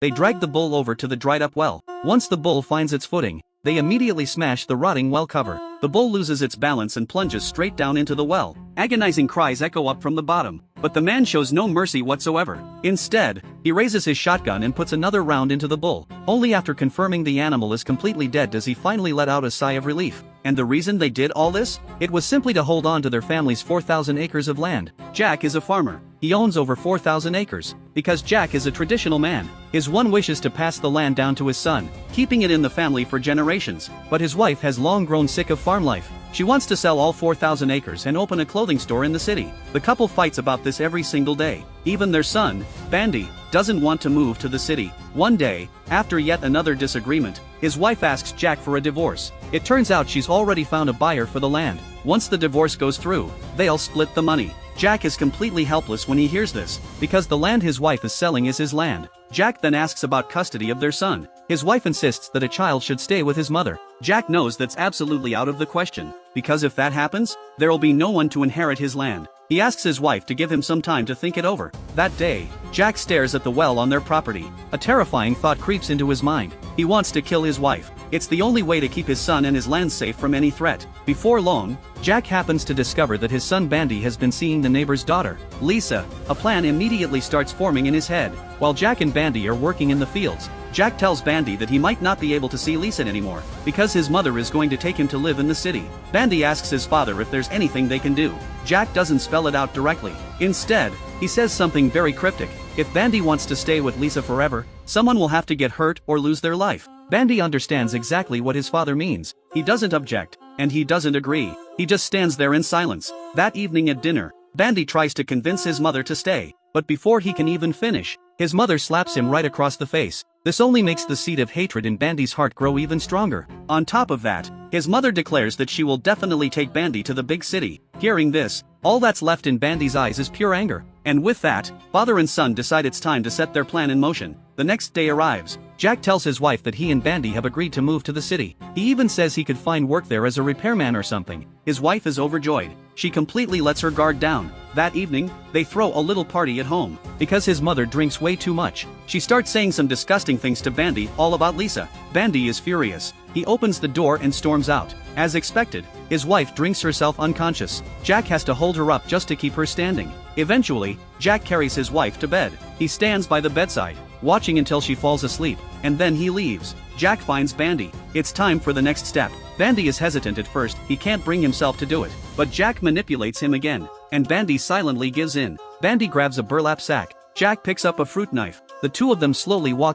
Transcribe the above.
They drag the bull over to the dried-up well. Once the bull finds its footing, they immediately smash the rotting well cover. The bull loses its balance and plunges straight down into the well. Agonizing cries echo up from the bottom, but the man shows no mercy whatsoever. Instead, he raises his shotgun and puts another round into the bull. Only after confirming the animal is completely dead does he finally let out a sigh of relief. And the reason they did all this? It was simply to hold on to their family's 4,000 acres of land. Jack is a farmer. He owns over 4,000 acres. Because Jack is a traditional man, his one wish is to pass the land down to his son, keeping it in the family for generations. But his wife has long grown sick of farm life. She wants to sell all 4,000 acres and open a clothing store in the city. The couple fights about this every single day. Even their son, Bandy, doesn't want to move to the city. One day, after yet another disagreement, his wife asks Jack for a divorce. It turns out she's already found a buyer for the land. Once the divorce goes through, they'll split the money. Jack is completely helpless when he hears this, because the land his wife is selling is his land. Jack then asks about custody of their son. His wife insists that a child should stay with his mother. Jack knows that's absolutely out of the question, because if that happens, there'll be no one to inherit his land. He asks his wife to give him some time to think it over. That day, Jack stares at the well on their property. A terrifying thought creeps into his mind. He wants to kill his wife. It's the only way to keep his son and his land safe from any threat. Before long, Jack happens to discover that his son Bandy has been seeing the neighbor's daughter, Lisa. A plan immediately starts forming in his head. While Jack and Bandy are working in the fields, Jack tells Bandy that he might not be able to see Lisa anymore, because his mother is going to take him to live in the city. Bandy asks his father if there's anything they can do. Jack doesn't spell it out directly. Instead, he says something very cryptic. If Bandy wants to stay with Lisa forever, someone will have to get hurt or lose their life. Bandy understands exactly what his father means. He doesn't object, and he doesn't agree. He just stands there in silence. That evening at dinner, Bandy tries to convince his mother to stay, but before he can even finish, his mother slaps him right across the face. This only makes the seed of hatred in Bandy's heart grow even stronger. On top of that, his mother declares that she will definitely take Bandy to the big city. Hearing this, all that's left in Bandy's eyes is pure anger. And with that, father and son decide it's time to set their plan in motion. The next day arrives. Jack tells his wife that he and Bandy have agreed to move to the city. He even says he could find work there as a repairman or something. His wife is overjoyed. She completely lets her guard down. That evening, they throw a little party at home. Because his mother drinks way too much, she starts saying some disgusting things to Bandy all about Lisa. Bandy is furious. He opens the door and storms out. As expected, his wife drinks herself unconscious. Jack has to hold her up just to keep her standing. Eventually, Jack carries his wife to bed. He stands by the bedside, watching until she falls asleep, and then he leaves. Jack finds Bandy. It's time for the next step. Bandy is hesitant at first, he can't bring himself to do it. But Jack manipulates him again, and Bandy silently gives in. Bandy grabs a burlap sack. Jack picks up a fruit knife. The two of them slowly walk